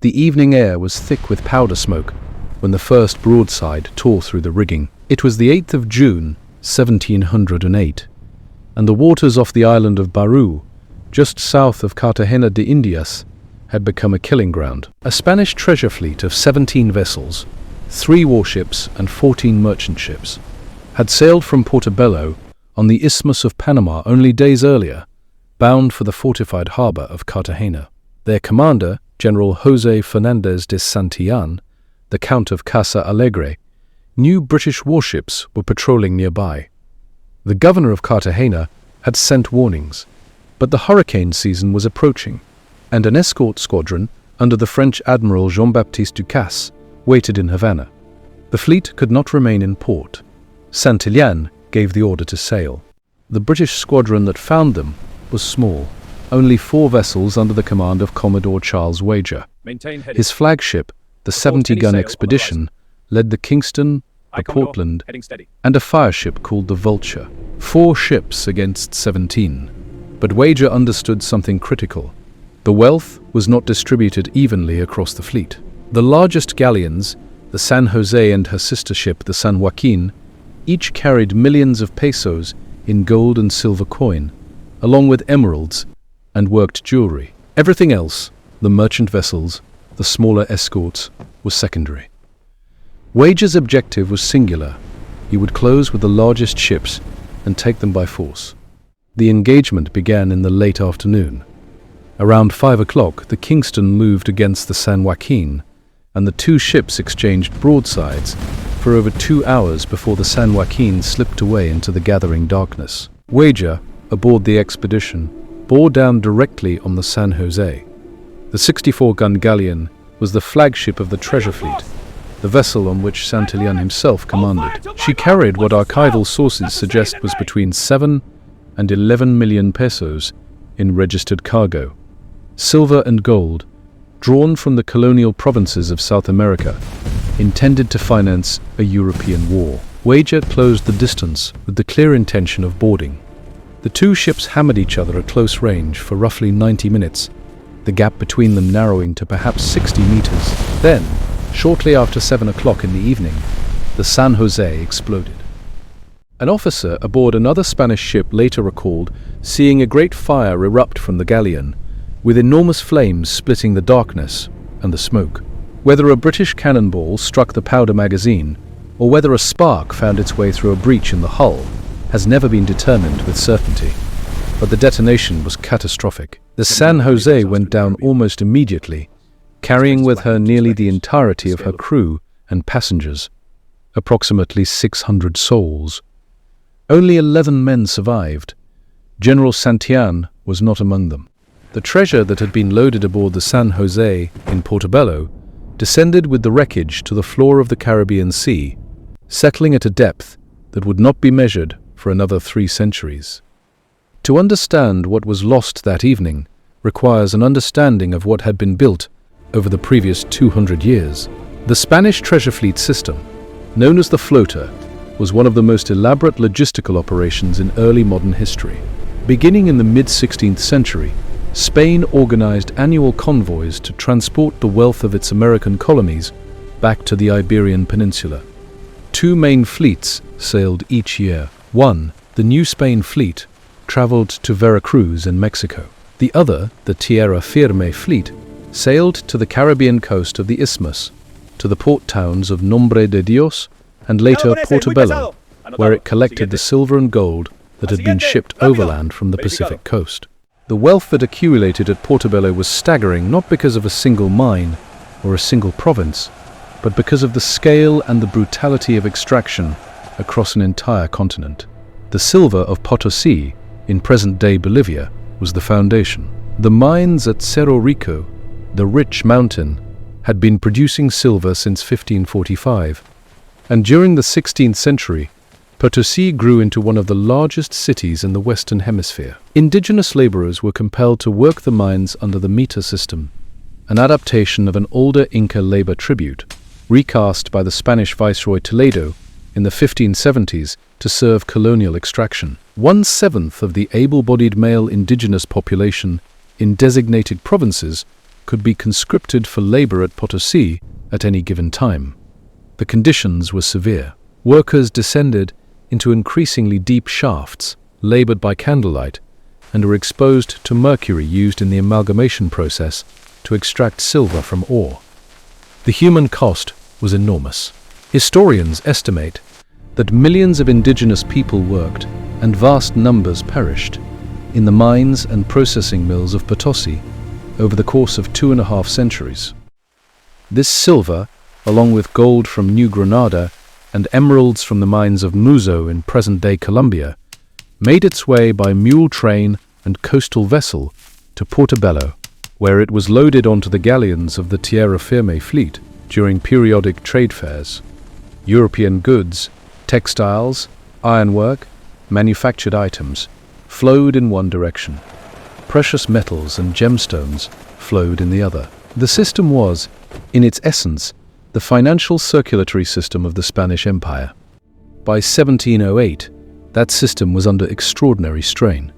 The evening air was thick with powder smoke when the first broadside tore through the rigging. It was the 8th of June, 1708, and the waters off the island of Baru, just south of Cartagena de Indias, had become a killing ground. A Spanish treasure fleet of 17 vessels, 3 warships and 14 merchant ships, had sailed from Portobello on the Isthmus of Panama only days earlier, bound for the fortified harbor of Cartagena. Their commander, General José Fernández de Santillán, the Count of Casa Alegre, knew British warships were patrolling nearby. The governor of Cartagena had sent warnings, but the hurricane season was approaching, and an escort squadron under the French Admiral Jean-Baptiste Ducasse waited in Havana. The fleet could not remain in port. Santillán gave the order to sail. The British squadron that found them was small, only 4 vessels under the command of Commodore Charles Wager. His flagship, the 70-gun Expedition, led the Kingston, the Portland, and a fireship called the Vulture. 4 ships against 17. But Wager understood something critical. The wealth was not distributed evenly across the fleet. The largest galleons, the San Jose and her sister ship, the San Joaquin, each carried millions of pesos in gold and silver coin, along with emeralds and worked jewelry. Everything else, the merchant vessels, the smaller escorts, was secondary. Wager's objective was singular. He would close with the largest ships and take them by force. The engagement began in the late afternoon. Around 5 o'clock, the Kingston moved against the San Joaquin, and the 2 ships exchanged broadsides for over 2 hours before the San Joaquin slipped away into the gathering darkness. Wager, aboard the Expedition, bore down directly on the San Jose. The 64-gun galleon was the flagship of the treasure fleet, the vessel on which Santillán himself commanded. She carried what archival sources suggest was between 7 and 11 million pesos in registered cargo, silver and gold, drawn from the colonial provinces of South America, intended to finance a European war. Wager closed the distance with the clear intention of boarding. The 2 ships hammered each other at close range for roughly 90 minutes, the gap between them narrowing to perhaps 60 meters. Then, shortly after 7 o'clock in the evening, the San Jose exploded. An officer aboard another Spanish ship later recalled seeing a great fire erupt from the galleon, with enormous flames splitting the darkness and the smoke. Whether a British cannonball struck the powder magazine, or whether a spark found its way through a breach in the hull, has never been determined with certainty. But the detonation was catastrophic. The San Jose went down almost immediately, carrying with her nearly the entirety of her crew and passengers, approximately 600 souls. Only 11 men survived. General Santillán was not among them. The treasure that had been loaded aboard the San Jose in Portobello descended with the wreckage to the floor of the Caribbean Sea, settling at a depth that would not be measured for another 3 centuries. To understand what was lost that evening requires an understanding of what had been built over the previous 200 years. The Spanish treasure fleet system, known as the floater, was one of the most elaborate logistical operations in early modern history. Beginning in the mid-16th century, Spain organized annual convoys to transport the wealth of its American colonies back to the Iberian Peninsula. 2 main fleets sailed each year. One, the New Spain fleet, traveled to Veracruz in Mexico. The other, the Tierra Firme fleet, sailed to the Caribbean coast of the Isthmus, to the port towns of Nombre de Dios and later Portobello, where it collected the silver and gold that had been shipped overland from the Pacific coast. The wealth that accumulated at Portobello was staggering not because of a single mine or a single province, but because of the scale and the brutality of extraction across an entire continent. The silver of Potosí, in present-day Bolivia, was the foundation. The mines at Cerro Rico, the rich mountain, had been producing silver since 1545, and during the 16th century, Potosí grew into one of the largest cities in the Western Hemisphere. Indigenous laborers were compelled to work the mines under the meter system, an adaptation of an older Inca labor tribute, recast by the Spanish Viceroy Toledo in the 1570s to serve colonial extraction. 1/7 of the able-bodied male indigenous population in designated provinces could be conscripted for labor at Potosi at any given time. The conditions were severe. Workers descended into increasingly deep shafts, labored by candlelight, and were exposed to mercury used in the amalgamation process to extract silver from ore. The human cost was enormous. Historians estimate that millions of indigenous people worked and vast numbers perished in the mines and processing mills of Potosi over the course of 2.5 centuries. This silver, along with gold from New Granada and emeralds from the mines of Muzo in present-day Colombia, made its way by mule train and coastal vessel to Portobello, where it was loaded onto the galleons of the Tierra Firme fleet during periodic trade fairs. European goods, textiles, ironwork, manufactured items flowed in one direction. Precious metals and gemstones flowed in the other. The system was, in its essence, the financial circulatory system of the Spanish Empire. By 1708, that system was under extraordinary strain.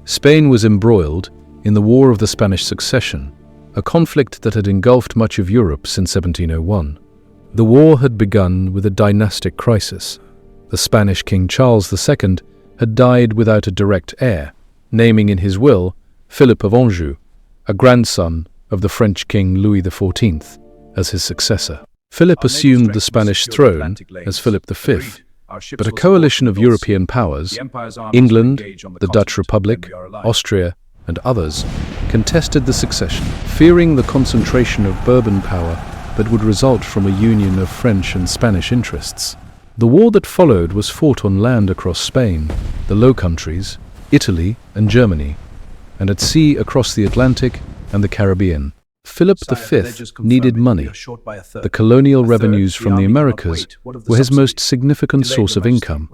Spain was embroiled in the War of the Spanish Succession, a conflict that had engulfed much of Europe since 1701. The war had begun with a dynastic crisis. The Spanish King Charles II had died without a direct heir, naming in his will Philip of Anjou, a grandson of the French King Louis XIV, as his successor. Philip assumed the Spanish throne as Philip V, but a coalition of European powers, England, the Dutch Republic, Austria, and others, contested the succession, fearing the concentration of Bourbon power that would result from a union of French and Spanish interests. The war that followed was fought on land across Spain, the Low Countries, Italy, and Germany, and at sea across the Atlantic and the Caribbean. Philip V needed money. The colonial revenues from the Americas were his most significant source of income,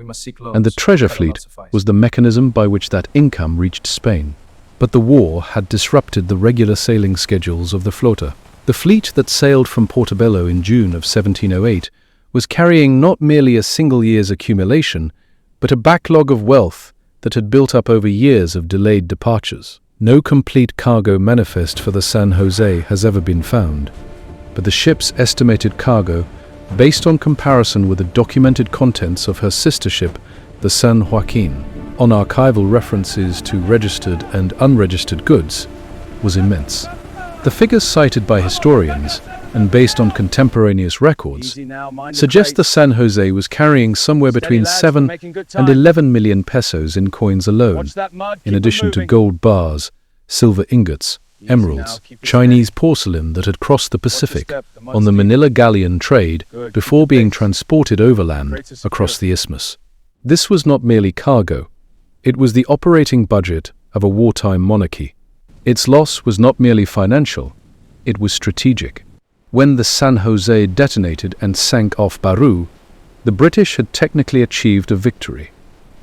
and the treasure fleet was the mechanism by which that income reached Spain. But the war had disrupted the regular sailing schedules of the flota. The fleet that sailed from Portobello in June of 1708 was carrying not merely a single year's accumulation, but a backlog of wealth that had built up over years of delayed departures. No complete cargo manifest for the San Jose has ever been found, but the ship's estimated cargo, based on comparison with the documented contents of her sister ship, the San Joaquin, on archival references to registered and unregistered goods, was immense. The figures cited by historians, and based on contemporaneous records, suggest the San Jose was carrying somewhere between 7 and 11 million pesos in coins alone, in addition to gold bars, silver ingots, emeralds, Chinese porcelain that had crossed the Pacific on the Manila galleon trade before being transported overland across the isthmus. This was not merely cargo, it was the operating budget of a wartime monarchy. Its loss was not merely financial, it was strategic. When the San Jose detonated and sank off Baru, the British had technically achieved a victory.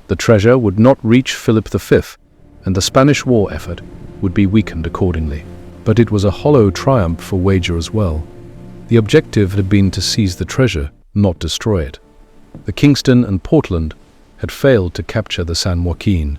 The treasure would not reach Philip V, and the Spanish war effort would be weakened accordingly. But it was a hollow triumph for Wager as well. The objective had been to seize the treasure, not destroy it. The Kingston and Portland had failed to capture the San Joaquin,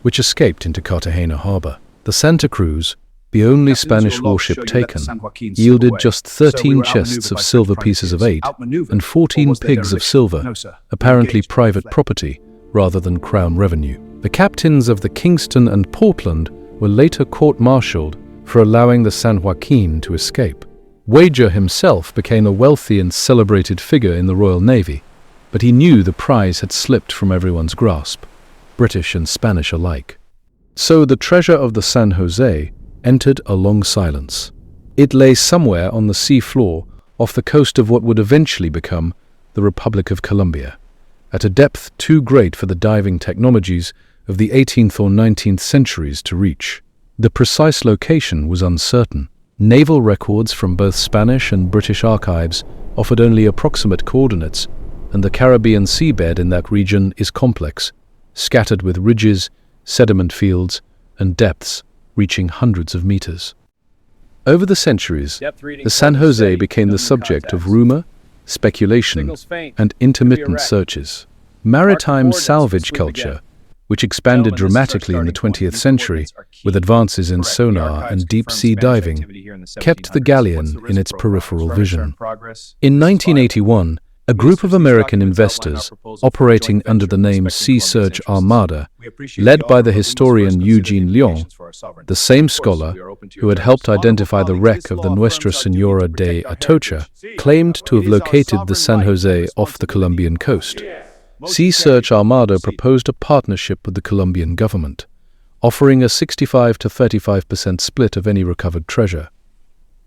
which escaped into Cartagena harbor. The Santa Cruz, the only Spanish warship taken, yielded just 13 chests of silver pieces of 8 and 14 pigs of silver, apparently private property rather than crown revenue. The captains of the Kingston and Portland were later court-martialed for allowing the San Joaquin to escape. Wager himself became a wealthy and celebrated figure in the Royal Navy, but he knew the prize had slipped from everyone's grasp, British and Spanish alike. So the treasure of the San Jose entered a long silence. It lay somewhere on the sea floor off the coast of what would eventually become the Republic of Colombia, at a depth too great for the diving technologies of the 18th or 19th centuries to reach. The precise location was uncertain. Naval records from both Spanish and British archives offered only approximate coordinates, and the Caribbean seabed in that region is complex, scattered with ridges, sediment fields, and depths reaching hundreds of meters. Over the centuries, the San Jose became the subject of rumor, speculation, and intermittent searches. Maritime salvage culture, which expanded dramatically in the 20th century with advances in sonar and deep-sea diving, kept the galleon in its peripheral vision. In 1981, a group of American investors operating under the name Sea Search Armada, led by the historian Eugene Lyon, the same scholar who had helped identify the wreck of the Nuestra Señora de Atocha, claimed to have located the San Jose off the Colombian coast. Sea Search Armada proposed a partnership with the Colombian government, offering a 65 to 35% split of any recovered treasure.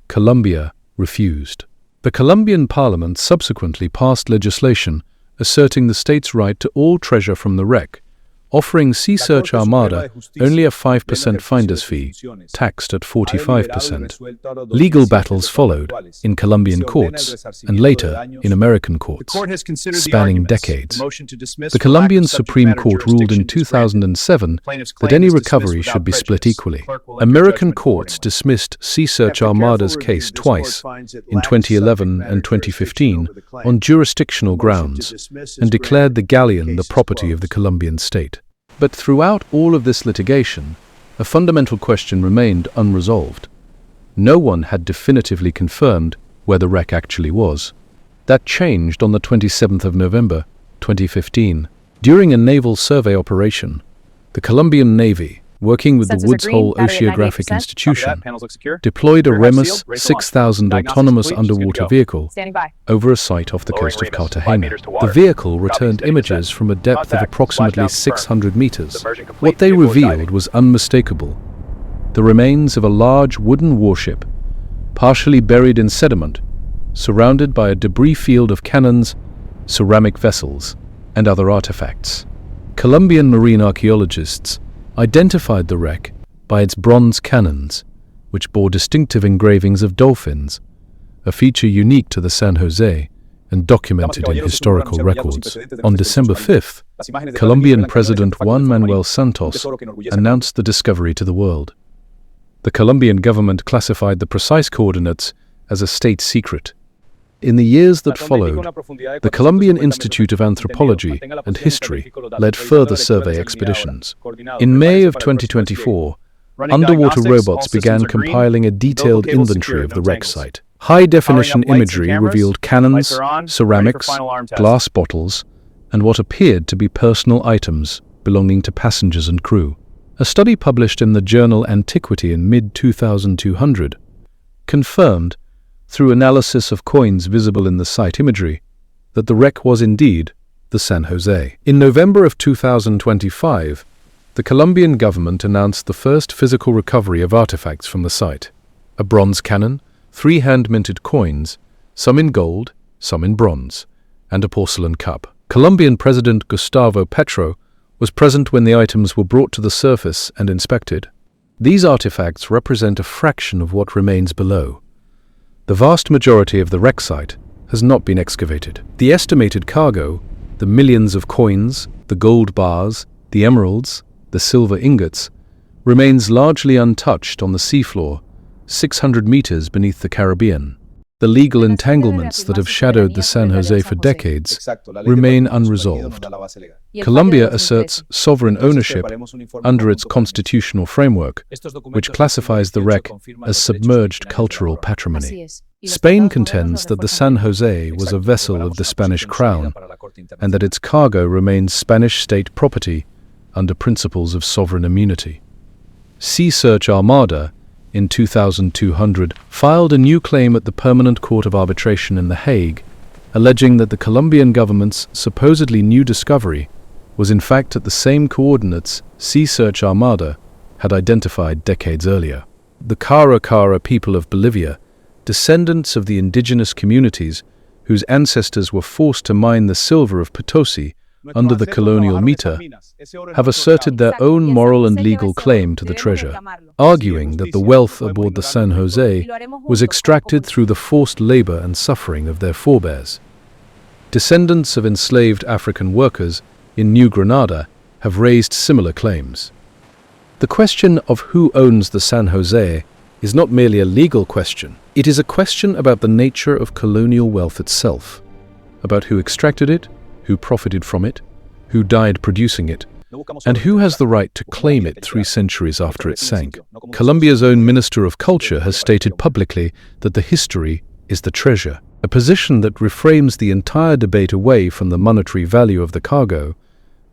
Colombia refused. The Colombian parliament subsequently passed legislation asserting the state's right to all treasure from the wreck, offering Sea Search Armada only a 5% finder's fee, taxed at 45%. Legal battles followed in Colombian courts and later in American courts, spanning decades. The Colombian Supreme Court ruled in 2007 that any recovery should be split equally. American courts dismissed Sea Search Armada's case twice, in 2011 and 2015, on jurisdictional grounds, and declared the galleon the property of the Colombian state. But throughout all of this litigation, a fundamental question remained unresolved. No one had definitively confirmed where the wreck actually was. That changed on the 27th of November, 2015. During a naval survey operation, the Colombian Navy, working with the Woods Hole Oceanographic Institution, deployed a REMUS 6000 autonomous underwater vehicle over a site off the coast of Cartagena. The vehicle returned images from a depth of approximately 600 meters. What they revealed was unmistakable: the remains of a large wooden warship, partially buried in sediment, surrounded by a debris field of cannons, ceramic vessels, and other artifacts. Colombian marine archaeologists identified the wreck by its bronze cannons, which bore distinctive engravings of dolphins, a feature unique to the San Jose and documented in historical records. On December 5th, Colombian President Juan Manuel Santos announced the discovery to the world. The Colombian government classified the precise coordinates as a state secret. In the years that followed, the Colombian Institute of Anthropology and History led further survey expeditions. In May of 2024, underwater robots began compiling a detailed inventory of the wreck site. High-definition imagery revealed cannons, ceramics, glass bottles, and what appeared to be personal items belonging to passengers and crew. A study published in the journal Antiquity in mid-2200 confirmed, through analysis of coins visible in the site imagery, that the wreck was indeed the San Jose. In November of 2025, the Colombian government announced the first physical recovery of artifacts from the site: a bronze cannon, 3 hand-minted coins, some in gold, some in bronze, and a porcelain cup. Colombian President Gustavo Petro was present when the items were brought to the surface and inspected. These artifacts represent a fraction of what remains below. The vast majority of the wreck site has not been excavated. The estimated cargo, the millions of coins, the gold bars, the emeralds, the silver ingots, remains largely untouched on the seafloor, 600 meters beneath the Caribbean. The legal entanglements that have shadowed the San Jose for decades remain unresolved. Colombia asserts sovereign ownership under its constitutional framework, which classifies the wreck as submerged cultural patrimony. Spain contends that the San Jose was a vessel of the Spanish crown and that its cargo remains Spanish state property under principles of sovereign immunity. Sea Search Armada, in 2200, filed a new claim at the Permanent Court of Arbitration in The Hague, alleging that the Colombian government's supposedly new discovery was in fact at the same coordinates Sea Search Armada had identified decades earlier. The Cara people of Bolivia, descendants of the indigenous communities whose ancestors were forced to mine the silver of Potosi under the colonial Mita, have asserted their own moral and legal claim to the treasure, arguing that the wealth aboard the San Jose was extracted through the forced labor and suffering of their forebears. Descendants of enslaved African workers in New Granada have raised similar claims. The question of who owns the San Jose is not merely a legal question. It is a question about the nature of colonial wealth itself, about who extracted it, who profited from it, who died producing it, And who has the right to claim it 3 centuries after it sank? Colombia's own Minister of Culture has stated publicly that the history is the treasure, a position that reframes the entire debate away from the monetary value of the cargo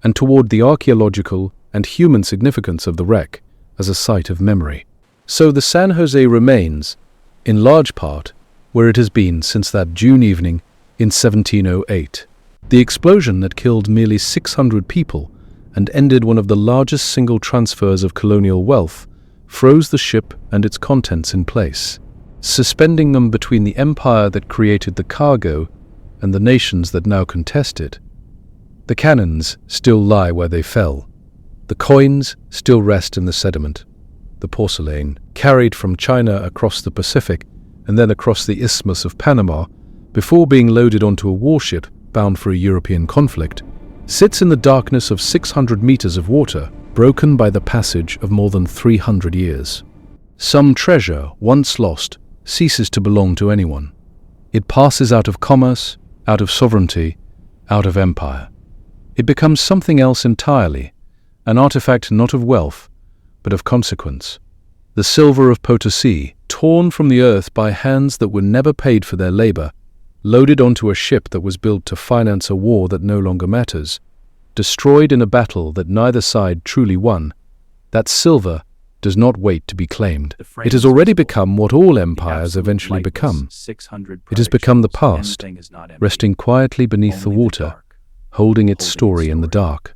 and toward the archaeological and human significance of the wreck as a site of memory. So the San Jose remains, in large part, where it has been since that June evening in 1708. The explosion that killed nearly 600 people and ended one of the largest single transfers of colonial wealth froze the ship and its contents in place, suspending them between the empire that created the cargo and the nations that now contest it. The cannons still lie where they fell. The coins still rest in the sediment. The porcelain, carried from China across the Pacific and then across the Isthmus of Panama before being loaded onto a warship bound for a European conflict, sits in the darkness of 600 meters of water, broken by the passage of more than 300 years. Some treasure, once lost, ceases to belong to anyone. It passes out of commerce, out of sovereignty, out of empire. It becomes something else entirely, an artifact not of wealth, but of consequence. The silver of Potosi, torn from the earth by hands that were never paid for their labor, loaded onto a ship that was built to finance a war that no longer matters, destroyed in a battle that neither side truly won, that silver does not wait to be claimed. It has already become what all empires eventually become. It has become the past, resting quietly beneath the water, holding its story in the dark.